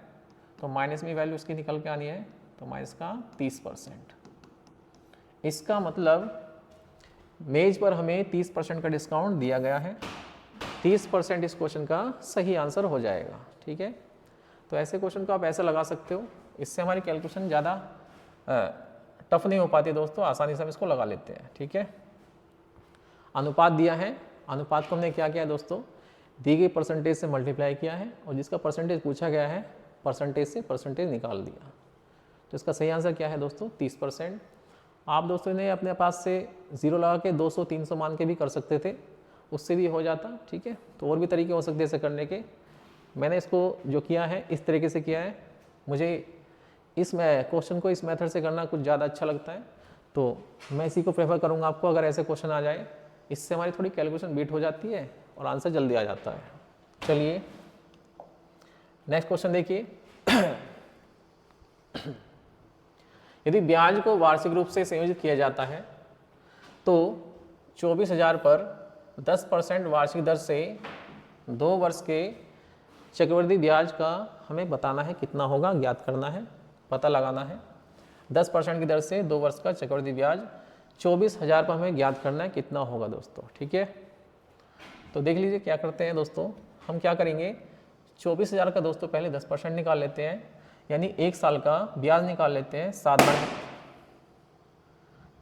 तो माइनस में वैल्यू उसकी निकल के आनी है, तो माइनस का 30%। इसका मतलब मेज पर हमें 30% का डिस्काउंट दिया गया है। 30% इस क्वेश्चन का सही आंसर हो जाएगा। ठीक है, तो ऐसे क्वेश्चन को आप ऐसे लगा सकते हो, इससे हमारी कैलकुलेशन ज़्यादा टफ नहीं हो पाती दोस्तों, आसानी से हम इसको लगा लेते हैं। ठीक है, अनुपात दिया है, अनुपात को हमने क्या किया है दोस्तों, दी गई परसेंटेज से मल्टीप्लाई किया है, और जिसका परसेंटेज पूछा गया है परसेंटेज से परसेंटेज निकाल दिया। तो इसका सही आंसर क्या है दोस्तों 30%। आप दोस्तों ने अपने पास से 0 लगा के 200 300 मान के भी कर सकते थे, उससे भी हो जाता। ठीक है, तो और भी तरीके हो सकते हैं इसे करने के। मैंने इसको जो किया है इस तरीके से किया है, मुझे इस क्वेश्चन को इस मेथड से करना कुछ ज़्यादा अच्छा लगता है, तो मैं इसी को प्रेफर करूँगा आपको। अगर ऐसे क्वेश्चन आ जाए, इससे हमारी थोड़ी कैलकुलेशन बीट हो जाती है और आंसर जल्दी आ जाता है। चलिए नेक्स्ट क्वेश्चन देखिए। यदि ब्याज को वार्षिक रूप से संयोजित किया जाता है तो 24,000 पर 10% वार्षिक दर से 2 वर्ष के चक्रवृद्धि ब्याज का हमें बताना है कितना होगा, ज्ञात करना है, पता लगाना है। 10% की दर से 2 वर्ष का चक्रवृद्धि ब्याज 24,000 पर हमें ज्ञात करना है कितना होगा दोस्तों। ठीक है, तो देख लीजिए क्या करते हैं दोस्तों, हम क्या करेंगे 24,000 का दोस्तों पहले 10% निकाल लेते हैं, यानी 1 साल का ब्याज निकाल लेते हैं साधारण।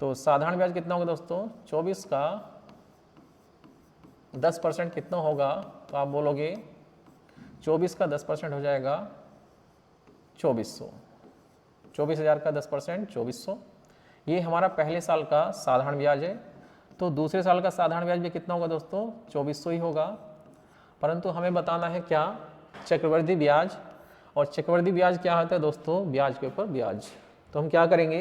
तो साधारण ब्याज कितना होगा दोस्तों 24 का 10% कितना होगा, तो आप बोलोगे 24 का 10% हो जाएगा 2400। 24,000 का 10% 2400, ये हमारा पहले साल का साधारण ब्याज है। तो दूसरे साल का साधारण ब्याज भी कितना होगा दोस्तों 2400 ही होगा, परंतु हमें बताना है क्या चक्रवृद्धि ब्याज। और चक्रवृद्धि ब्याज क्या होता है दोस्तों, ब्याज के ऊपर ब्याज। तो हम क्या करेंगे,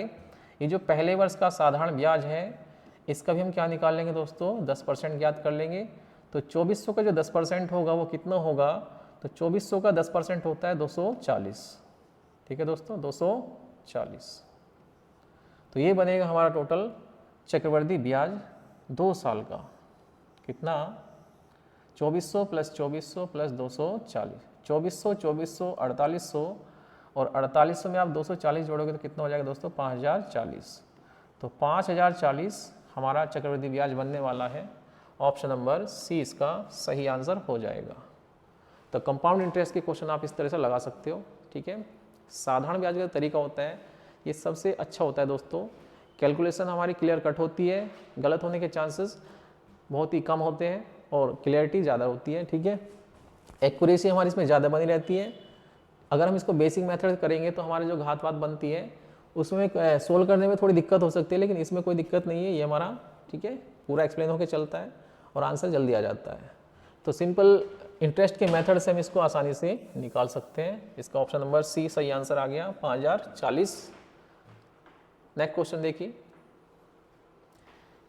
ये जो पहले वर्ष का साधारण ब्याज है इसका भी हम क्या निकाल लेंगे दोस्तों 10% ज्ञात कर लेंगे। तो 2400 का जो 10% होगा वो कितना होगा, तो 2400 का 10% होता है 240। ठीक है दोस्तों 240। तो ये बनेगा हमारा टोटल चक्रवृद्धि ब्याज 2 साल का, कितना 2400 प्लस 2400 प्लस 240, 2400 2400 4800, और 4800 में आप 240 जोड़ोगे तो कितना हो जाएगा दोस्तों 5040। तो 5040 हमारा चक्रवृद्धि ब्याज बनने वाला है। ऑप्शन नंबर सी इसका सही आंसर हो जाएगा। तो कंपाउंड इंटरेस्ट के क्वेश्चन आप इस तरह से लगा सकते हो। ठीक है, साधारण ब्याज का तरीका होता है ये सबसे अच्छा होता है दोस्तों, कैलकुलेशन हमारी क्लियर कट होती है, गलत होने के चांसेस बहुत ही कम होते हैं और क्लियरिटी ज़्यादा होती है। ठीक है, एक्यूरेसी हमारी इसमें ज़्यादा बनी रहती है। अगर हम इसको बेसिक मेथड करेंगे तो हमारी जो घात वात बनती है उसमें सोल्व करने में थोड़ी दिक्कत हो सकती है, लेकिन इसमें कोई दिक्कत नहीं है, ये हमारा ठीक है पूरा एक्सप्लेन होकर चलता है और आंसर जल्दी आ जाता है। तो सिंपल इंटरेस्ट के मेथड से हम इसको आसानी से निकाल सकते हैं। इसका ऑप्शन नंबर सी सही आंसर आ गया 5040। नेक्स्ट क्वेश्चन देखिए,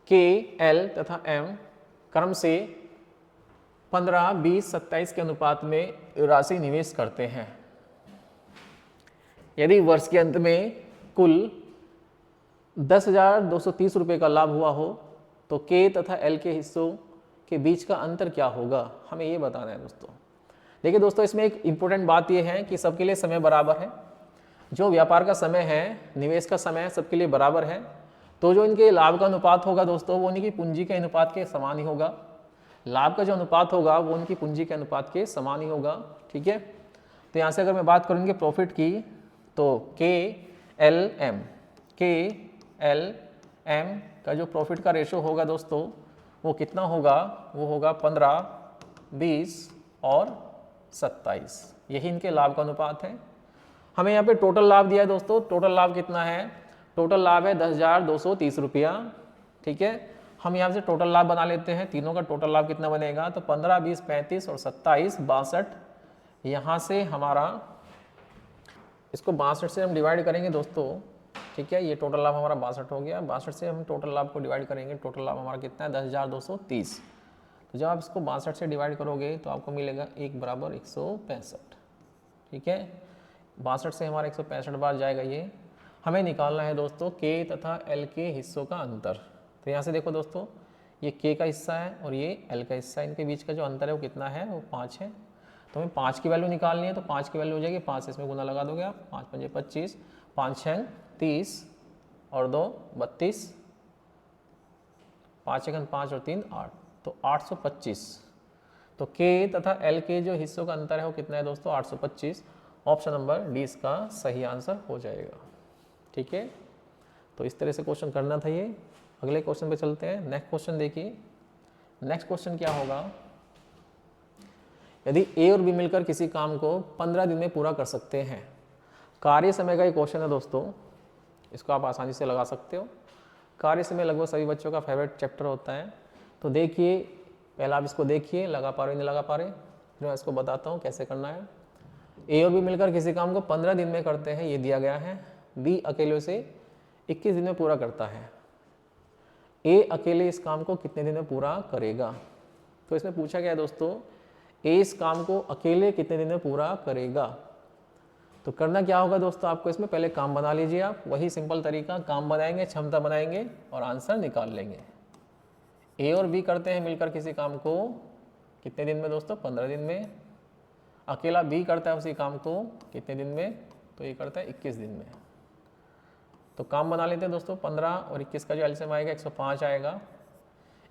के एल तथा एम क्रम से 15, 20, 27 के अनुपात में राशि निवेश करते हैं। यदि वर्ष के अंत में कुल 10,230 रुपये का लाभ हुआ हो तो के तथा एल के हिस्सों के बीच का अंतर क्या होगा, हमें ये बताना है दोस्तों। देखिए दोस्तों, इसमें एक इम्पोर्टेंट बात यह है कि सबके लिए समय बराबर है। जो व्यापार का समय है, निवेश का समय सबके लिए बराबर है, तो जो इनके लाभ का अनुपात होगा दोस्तों वो इनकी पूंजी के अनुपात के समान ही होगा। लाभ का जो अनुपात होगा वो उनकी पूंजी के अनुपात के समान ही होगा। ठीक है, तो यहाँ से अगर मैं बात करूँगी प्रॉफिट की तो के एल एम का जो प्रॉफिट का रेशो होगा दोस्तों वो कितना होगा, वो होगा 15, 20 और 27। यही इनके लाभ का अनुपात है। हमें यहाँ पे टोटल लाभ दिया है दोस्तों। टोटल लाभ कितना है? टोटल लाभ है 10,230 रुपया। ठीक है, हम यहाँ से टोटल लाभ बना लेते हैं। तीनों का टोटल लाभ कितना बनेगा, तो 15, 20, 35 और 27, 62। यहाँ से हमारा इसको 62 से हम डिवाइड करेंगे दोस्तों। ठीक है, ये टोटल लाभ हमारा 62 हो गया। 62 से हम टोटल लाभ को डिवाइड करेंगे। टोटल लाभ हमारा कितना है, 10,230। तो जब आप इसको 62 से डिवाइड करोगे तो आपको मिलेगा 1 बराबर 165। ठीक है, 62 से हमारा 165 बार जाएगा ये। हमें निकालना है दोस्तों के तथा एल के हिस्सों का अंतर। तो यहाँ से देखो दोस्तों, ये के का हिस्सा है और ये एल का हिस्सा है। इनके बीच का जो अंतर है वो कितना है, वो 5 है। तो हमें 5 की वैल्यू निकालनी है, तो 5 की वैल्यू हो जाएगी 5 से इसमें गुना लगा दोगे आप। 5 पंजे 25, 5 6 30 और 2 32, 5 1 5 और 3 8, तो 825। तो के तथा एल के जो हिस्सों का अंतर है वो कितना है दोस्तों, 825। ऑप्शन नंबर डी इसका सही आंसर हो जाएगा। ठीक है, तो इस तरह से क्वेश्चन करना था ये। अगले क्वेश्चन पे चलते हैं। नेक्स्ट क्वेश्चन देखिए। नेक्स्ट क्वेश्चन क्या होगा, यदि ए और बी मिलकर किसी काम को 15 दिन में पूरा कर सकते हैं। कार्य समय का ये क्वेश्चन है दोस्तों, इसको आप आसानी से लगा सकते हो। कार्य समय लगभग सभी बच्चों का फेवरेट चैप्टर होता है। तो देखिए, पहले आप इसको देखिए, लगा पा रहे नहीं लगा पा रहे, फिर मैं इसको बताता हूँ कैसे करना है। ए और बी मिलकर किसी काम को 15 दिन में करते हैं, ये दिया गया है। बी अकेले से 21 दिन में पूरा करता है। ए अकेले इस काम को कितने दिन में पूरा करेगा? तो इसमें पूछा गया है दोस्तों, ए इस काम को अकेले कितने दिन में पूरा करेगा। तो करना क्या होगा दोस्तों आपको, इसमें पहले काम बना लीजिए आप। वही सिंपल तरीका, काम बनाएंगे, क्षमता बनाएंगे और आंसर निकाल लेंगे। ए और बी करते हैं मिलकर किसी काम को कितने दिन में दोस्तों, 15 दिन में। अकेला बी करता है उसी काम को कितने दिन में, तो ये करता है 21 दिन में। तो काम बना लेते हैं दोस्तों। 15 और 21 का जो एलसीएम आएगा 105 आएगा।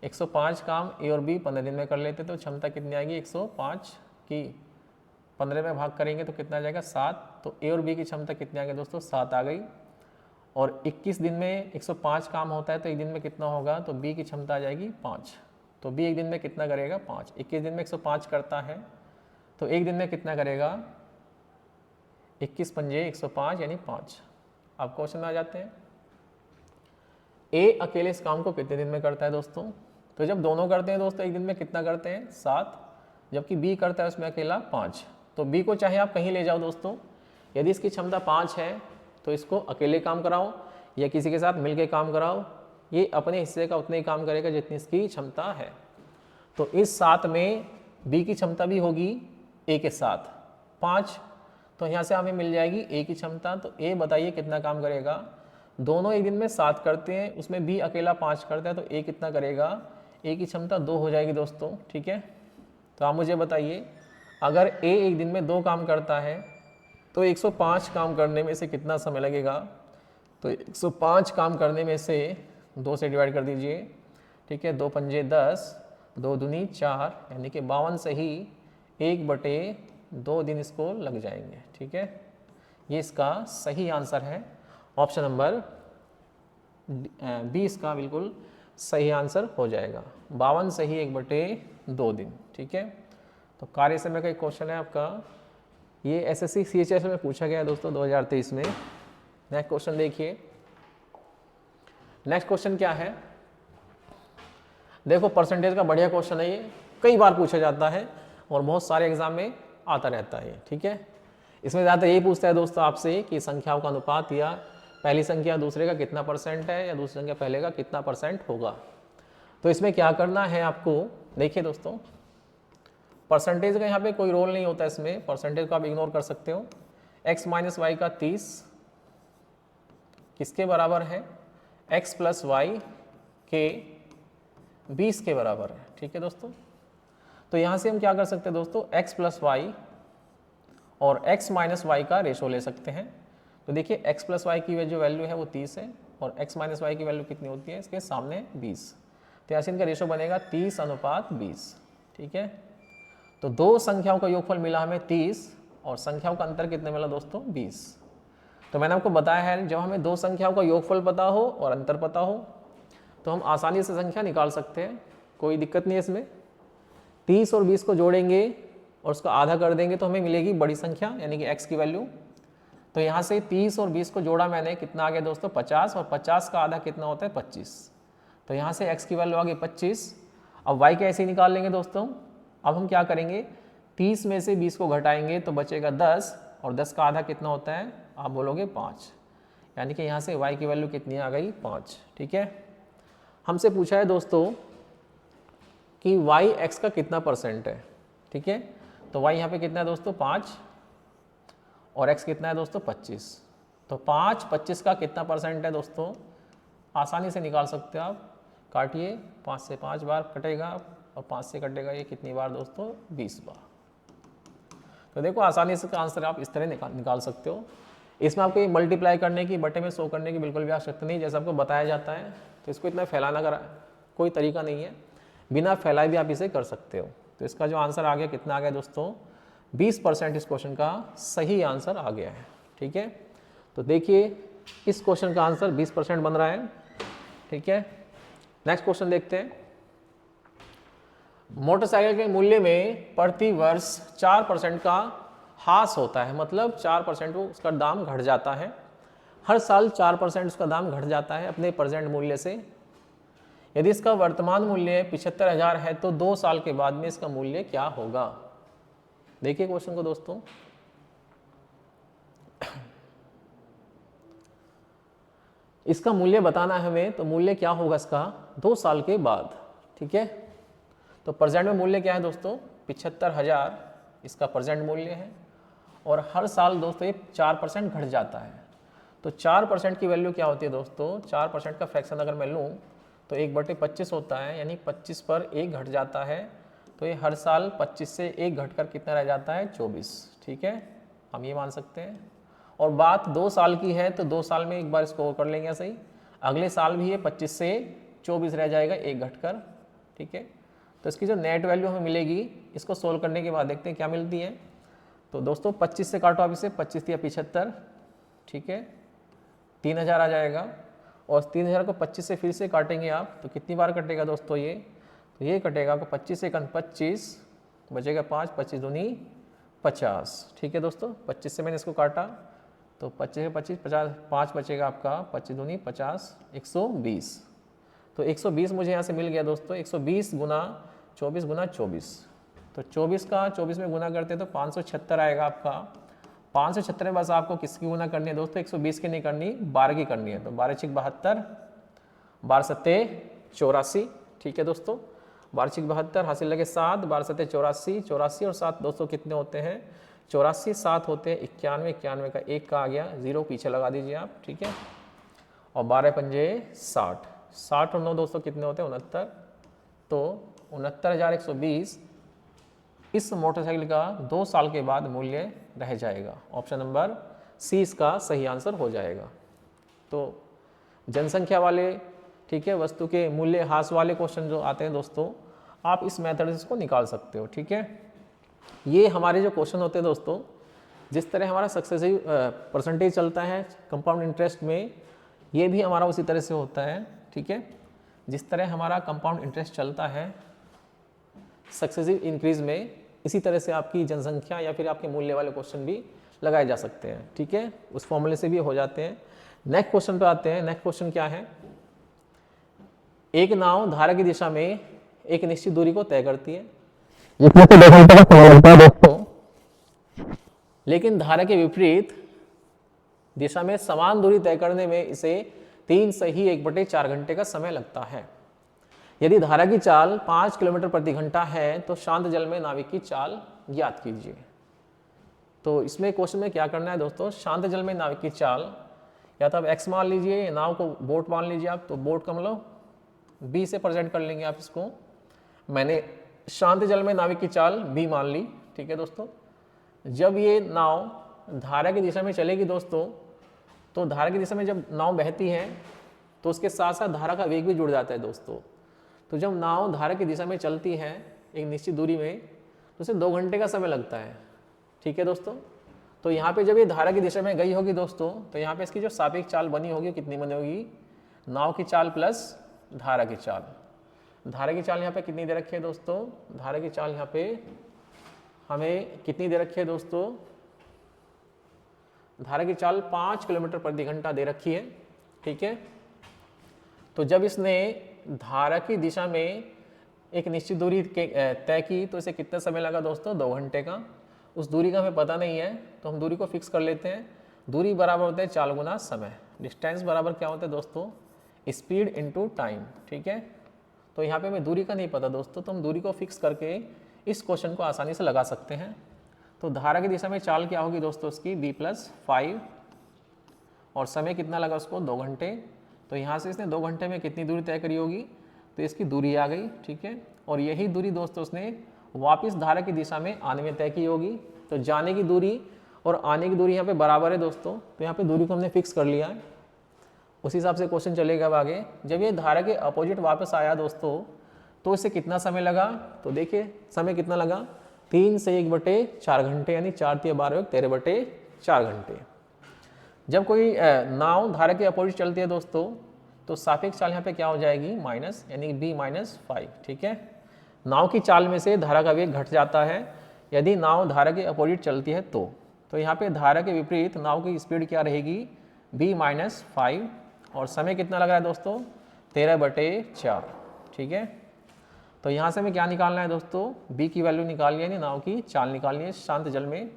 105 काम ए और बी 15 दिन में कर लेते, तो क्षमता कितनी आएगी, 105 की 15 में भाग करेंगे तो कितना आ जाएगा, 7। तो ए और बी की क्षमता कितनी आ गई दोस्तों, 7 आ गई। और 21 दिन में 105 काम होता है, तो एक दिन में कितना होगा, तो बी की क्षमता आ जाएगी 5। तो बी एक दिन में कितना करेगा, 5। 21 दिन में 105 करता है, तो एक दिन में कितना करेगा, 21 पंजे 105 यानी 5। आप क्वेश्चन में आ जाते हैं। ए अकेले इस काम को कितने दिन में करता है दोस्तों, तो जब दोनों करते हैं दोस्तों एक दिन में कितना करते हैं, 7। जबकि बी करता है उसमें अकेला 5। तो बी को चाहे आप कहीं ले जाओ दोस्तों, यदि इसकी क्षमता 5 है तो इसको अकेले काम कराओ या किसी के साथ मिलके काम कराओ, ये अपने हिस्से का उतने ही काम करेगा जितनी इसकी क्षमता है। तो इस 7 में बी की क्षमता भी होगी ए के साथ 5, तो यहाँ से हमें मिल जाएगी ए की क्षमता। तो ए बताइए कितना काम करेगा, दोनों एक दिन में 7 करते हैं, उसमें बी अकेला 5 करता है, तो ए कितना करेगा, ए की क्षमता 2 हो जाएगी दोस्तों। ठीक है, तो आप मुझे बताइए, अगर ए एक दिन में 2 काम करता है तो 105 काम करने में से कितना समय लगेगा, तो 105 काम करने में से 2 से डिवाइड कर दीजिए। ठीक है, 2 पंजे 10, 2 दूनी 4, यानी कि 52 से ही 1/2 दिन इसको लग जाएंगे। ठीक है, ये इसका सही आंसर है। ऑप्शन नंबर बी इसका बिल्कुल सही आंसर हो जाएगा। 52 से ही 1/2 दिन। ठीक है, तो कार्य समय का एक क्वेश्चन है आपका, ये एसएससी सीएचएस में पूछा गया है दोस्तों 2023 में। नेक्स्ट क्वेश्चन देखिए। नेक्स्ट क्वेश्चन क्या है, देखो परसेंटेज का बढ़िया क्वेश्चन है ये, कई बार पूछा जाता है और बहुत सारे एग्जाम में आता रहता है। ठीक है, इसमें ज़्यादातर यही पूछता है दोस्तों आपसे कि संख्याओं का अनुपात या पहली संख्या दूसरे का कितना % है या दूसरी संख्या पहले का कितना % होगा। तो इसमें क्या करना है आपको, देखिए दोस्तों, परसेंटेज का यहाँ पे कोई रोल नहीं होता, इसमें परसेंटेज को आप इग्नोर कर सकते हो। x - y का 30 किसके बराबर है, x प्लस वाई के 20 के बराबर है। ठीक है दोस्तों, तो यहाँ से हम क्या कर सकते हैं दोस्तों, x प्लस वाई और x माइनस वाई का रेशो ले सकते हैं। तो देखिए x प्लस वाई की जो वैल्यू है वो 30 है और x माइनस वाई की वैल्यू कितनी होती है, इसके सामने 20, तो यहाँ से इनका रेशो बनेगा 30:20। ठीक है, तो दो संख्याओं का योगफल मिला हमें 30 और संख्याओं का अंतर कितने मिला दोस्तों, 20। तो मैंने आपको बताया है जब हमें दो संख्याओं का योगफल पता हो और अंतर पता हो तो हम आसानी से संख्या निकाल सकते हैं, कोई दिक्कत नहीं है इसमें। 30 और 20 को जोड़ेंगे और उसको आधा कर देंगे तो हमें मिलेगी बड़ी संख्या यानी कि x की वैल्यू। तो यहाँ से 30 और 20 को जोड़ा मैंने, कितना आ गया दोस्तों, 50, और 50 का आधा कितना होता है, 25। तो यहाँ से x की वैल्यू आ गई 25। अब y का ऐसे ही निकाल लेंगे दोस्तों। अब हम क्या करेंगे, 30 में से 20 को घटाएंगे तो बचेगा 10 और 10 का आधा कितना होता है, आप बोलोगे 5, यानी कि यहाँ से y की वैल्यू कितनी आ गई, 5। ठीक है, हमसे पूछा है दोस्तों कि y x का कितना परसेंट है। ठीक है, तो y यहाँ पे कितना है दोस्तों, 5 और x कितना है दोस्तों, 25। तो 5 25 का कितना परसेंट है दोस्तों, आसानी से निकाल सकते हो आप। काटिए, 5 से 5 बार कटेगा और 5 से कटेगा ये कितनी बार दोस्तों, 20 बार। तो देखो आसानी से आंसर आप इस तरह निकाल सकते हो। इसमें आपको मल्टीप्लाई करने की, बटे में शो करने की बिल्कुल भी आवश्यकता नहीं, जैसा आपको बताया जाता है। तो इसको इतना फैलाना का कोई तरीका नहीं है, बिना फैलाए भी आप इसे कर सकते हो। तो इसका जो आंसर आ गया, कितना आ गया दोस्तों, 20% इस क्वेश्चन का सही आंसर आ गया है। ठीक है, तो देखिए इस क्वेश्चन का आंसर 20% बन रहा है। ठीक है, नेक्स्ट क्वेश्चन देखते हैं। मोटरसाइकिल के मूल्य में प्रति वर्ष 4% का ह्रास होता है, मतलब 4% उसका दाम घट जाता है। हर साल 4% उसका दाम घट जाता है अपने प्रेजेंट मूल्य से। यदि इसका वर्तमान मूल्य 75,000 है तो 2 साल के बाद में इसका मूल्य क्या होगा। देखिए क्वेश्चन को दोस्तों, इसका मूल्य बताना है हमें, तो मूल्य क्या होगा इसका 2 साल के बाद। ठीक है, तो प्रेजेंट में मूल्य क्या है दोस्तों, 75,000 इसका प्रेजेंट मूल्य है और हर साल दोस्तों ये 4% घट जाता है। तो 4% की वैल्यू क्या होती है दोस्तों, 4% का फ्रैक्शन अगर मैं लूँ तो 1/25 होता है, यानी 25 पर 1 घट जाता है। तो ये हर साल 25 से 1 घटकर कितना रह जाता है, 24। ठीक है, हम ये मान सकते हैं। और बात 2 साल की है तो 2 साल में एक बार इसको और कर लेंगे सही। अगले साल भी ये 25 से 24 रह जाएगा, 1 घटकर। ठीक है, तो इसकी जो नेट वैल्यू हमें मिलेगी, इसको सोल्व करने के बाद देखते हैं क्या मिलती है। तो दोस्तों 25 से काटो आप इसे, 25 या 75। ठीक है, 3000 आ जाएगा और 3000 को 25 से फिर से काटेंगे आप तो कितनी बार कटेगा दोस्तों ये, तो ये कटेगा आपको 25 से 25 बचेगा 5, 25 दूनी 50। ठीक है दोस्तों, 25 से मैंने इसको काटा तो 25 से 25 50, 5 बचेगा आपका 25 दूनी 50, 120। तो 120 मुझे यहाँ से मिल गया दोस्तों। 120 गुना 24 गुना 24, तो 24 का 24 में गुना करते तो 576 आएगा आपका। 576 में बस आपको किसकी गुना करनी है दोस्तों, 120 की नहीं करनी, 12 की करनी है। तो 12 6 72, 12 7 84। ठीक है दोस्तों, 12 6 72 हासिल लगे 7, 12 7 84, 84 और 7 दोस्तों कितने होते हैं, 84, 7 होते हैं 91, 91 का 1 का आ गया, 0 पीछे लगा दीजिए आप। ठीक है, और 12 पंजे 60, 60 और 9 दोस्तों कितने होते हैं, 69। तो 69,120 इस मोटरसाइकिल का 2 साल के बाद मूल्य रह जाएगा। ऑप्शन नंबर सी इसका सही आंसर हो जाएगा। तो जनसंख्या वाले, ठीक है, वस्तु के मूल्य ह्रास वाले क्वेश्चन जो आते हैं दोस्तों, आप इस मेथड से इसको निकाल सकते हो। ठीक है, ये हमारे जो क्वेश्चन होते हैं दोस्तों, जिस तरह हमारा सक्सेसिव परसेंटेज चलता है कंपाउंड इंटरेस्ट में, ये भी हमारा उसी तरह से होता है। ठीक है, जिस तरह हमारा कंपाउंड इंटरेस्ट चलता है सक्सेसिव इंक्रीज में, इसी तरह से आपकी जनसंख्या या फिर आपके मूल्य वाले क्वेश्चन भी लगाए जा सकते हैं। ठीक है, उस फॉर्मूले से भी हो जाते हैं। नेक्स्ट क्वेश्चन पे आते हैं। नेक्स्ट क्वेश्चन क्या है, एक नाव धारा की दिशा में एक निश्चित दूरी को तय करती है, इसमें से 2 घंटे का समय लगता है दोस्तों, लेकिन धारा के विपरीत दिशा में समान दूरी तय करने में इसे 3 से ही 1/4 घंटे का समय लगता है। यदि धारा की चाल 5 किलोमीटर प्रति घंटा है तो शांत जल में नाविक की चाल ज्ञात कीजिए। तो इसमें क्वेश्चन में क्या करना है दोस्तों, शांत जल में नाविक की चाल या तो आप x मान लीजिए, नाव को बोट मान लीजिए आप, तो बोट का मतलब b से प्रेजेंट कर लेंगे आप इसको। मैंने शांत जल में नाविक की चाल b मान ली, ठीक है दोस्तों। जब ये नाव धारा की दिशा में चलेगी दोस्तों, तो धारा की दिशा में जब नाव बहती है तो उसके साथ साथ धारा का वेग भी जुड़ जाता है दोस्तों। तो जब नाव धारा की दिशा में चलती है एक निश्चित दूरी में, तो उसे 2 घंटे का समय लगता है, ठीक है दोस्तों। तो यहाँ पे जब ये धारा की दिशा में गई होगी दोस्तों, तो यहाँ पे इसकी जो सापेक्ष चाल बनी होगी कितनी बनी होगी, नाव की चाल प्लस धारा की चाल। धारा की चाल यहाँ पे कितनी दे रखी है दोस्तों, धारा की चाल यहाँ पे हमें कितनी दे रखी है दोस्तों, धारा की चाल 5 किलोमीटर प्रति घंटा दे रखी है, ठीक है। तो जब इसने धारा की दिशा में एक निश्चित दूरी तय की तो इसे कितना समय लगा दोस्तों, 2 घंटे का। उस दूरी का हमें पता नहीं है तो हम दूरी को फिक्स कर लेते हैं। दूरी बराबर होता है चाल गुना समय। डिस्टेंस बराबर क्या होता है दोस्तों, स्पीड इनटू टाइम, ठीक है। तो यहाँ पे हमें दूरी का नहीं पता दोस्तों, तो हम दूरी को फिक्स करके इस क्वेश्चन को आसानी से लगा सकते हैं। तो धारा की दिशा में चाल क्या होगी दोस्तों उसकी, b+5, और समय कितना लगा उसको, 2 घंटे। तो यहाँ से इसने 2 घंटे में कितनी दूरी तय करी होगी, तो इसकी दूरी आ गई, ठीक है। और यही दूरी दोस्तों उसने वापस धारा की दिशा में आने में तय की होगी। तो जाने की दूरी और आने की दूरी यहाँ पे बराबर है दोस्तों, तो यहाँ पे दूरी को हमने फिक्स कर लिया है। उसी हिसाब से क्वेश्चन चलेगा अब आगे। जब ये धारा के अपोजिट वापस आया दोस्तों, तो इसे कितना समय लगा, तो देखिए समय कितना लगा, 3 से 1/4 घंटे, यानी 4 × 12 13/4 घंटे। जब कोई नाव धारा के अपोजिट चलती है दोस्तों, तो सापेक्ष चाल यहाँ पे क्या हो जाएगी, माइनस, यानी b-5, ठीक है। नाव की चाल में से धारा का वेग घट जाता है यदि नाव धारा के अपोजिट चलती है तो यहाँ पे धारा के विपरीत नाव की स्पीड क्या रहेगी, b-5, और समय कितना लग रहा है दोस्तों, 13/4, ठीक है। तो यहाँ से हमें क्या निकालना है दोस्तों, b की वैल्यू निकाल लिया, यानी नाव की चाल निकालनी है शांत जल में।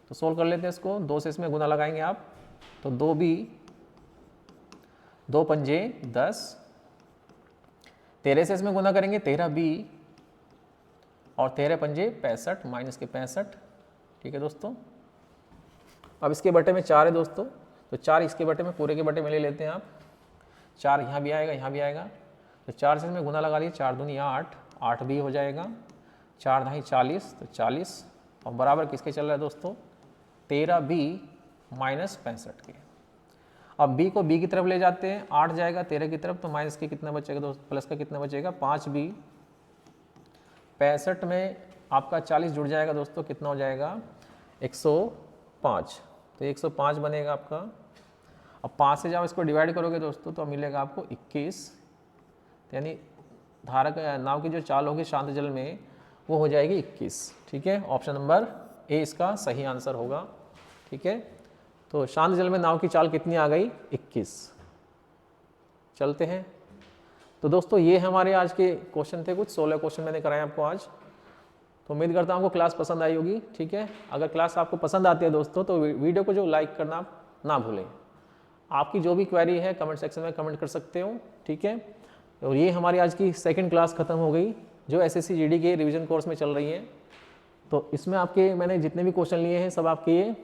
तो सोल्व कर लेते हैं इसको, 2 से इसमें गुना लगाएंगे आप, तो 2b, 2 पंजे 10, 13 से इसमें गुना करेंगे 13b, और 13 पंजे 65, माइनस के 65, ठीक है दोस्तों। अब इसके बटे में 4 है दोस्तों, तो 4 इसके बटे में, पूरे के बटे में ले लेते हैं आप। 4 यहाँ भी आएगा, यहाँ भी आएगा, तो 4 से इसमें गुना लगा लिए, 4 दूनी 8, 8 भी हो जाएगा, 4 × 40, तो 40, और बराबर किसके चल रहा है दोस्तों, 13b - 65 के। अब b को b की तरफ ले जाते हैं, 8 जाएगा 13 की तरफ, तो माइनस के कितना बचेगा दोस्तों, प्लस का कितना बचेगा, 5b, 65 में आपका 40 जुड़ जाएगा दोस्तों, कितना हो जाएगा, 105, तो 105 बनेगा आपका। अब 5 से जब इसको डिवाइड करोगे दोस्तों, तो मिलेगा आपको 21, यानी धारा का नाव की जो चाल होगी शांत जल में वो हो जाएगी 21, ठीक है। ऑप्शन नंबर ए इसका सही आंसर होगा, ठीक है। तो शांत जल में नाव की चाल कितनी आ गई, 21। चलते हैं। तो दोस्तों ये हमारे आज के क्वेश्चन थे, कुछ 16 क्वेश्चन मैंने कराए आपको आज। तो उम्मीद करता हूँ आपको क्लास पसंद आई होगी, ठीक है। अगर क्लास आपको पसंद आती है दोस्तों, तो वीडियो को जो लाइक करना ना भूलें। आपकी जो भी क्वेरी है कमेंट सेक्शन में कमेंट कर सकते हो, ठीक है। और ये हमारी आज की सेकंड क्लास खत्म हो गई, जो एसएससी जीडी के रिवीजन कोर्स में चल रही है। तो इसमें आपके मैंने जितने भी क्वेश्चन लिए हैं सब आपके ये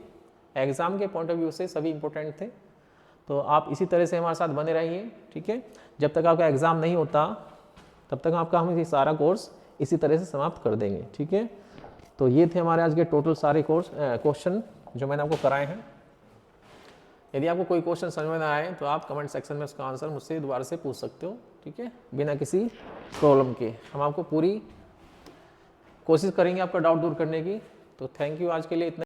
एग्ज़ाम के पॉइंट ऑफ व्यू से सभी इंपॉर्टेंट थे। तो आप इसी तरह से हमारे साथ बने रहिए, ठीक है। जब तक आपका एग्ज़ाम नहीं होता तब तक आपका हम ये सारा कोर्स इसी तरह से समाप्त कर देंगे, ठीक है। तो ये थे हमारे आज के टोटल सारे क्वेश्चन जो मैंने आपको कराए हैं। यदि आपको कोई क्वेश्चन समझ में ना आए तो आप कमेंट सेक्शन में उसका आंसर मुझसे दोबारा से पूछ सकते हो, ठीक है, बिना किसी प्रॉब्लम के। हम आपको पूरी कोशिश करेंगे आपका डाउट दूर करने की। तो थैंक यू आज के लिए इतना।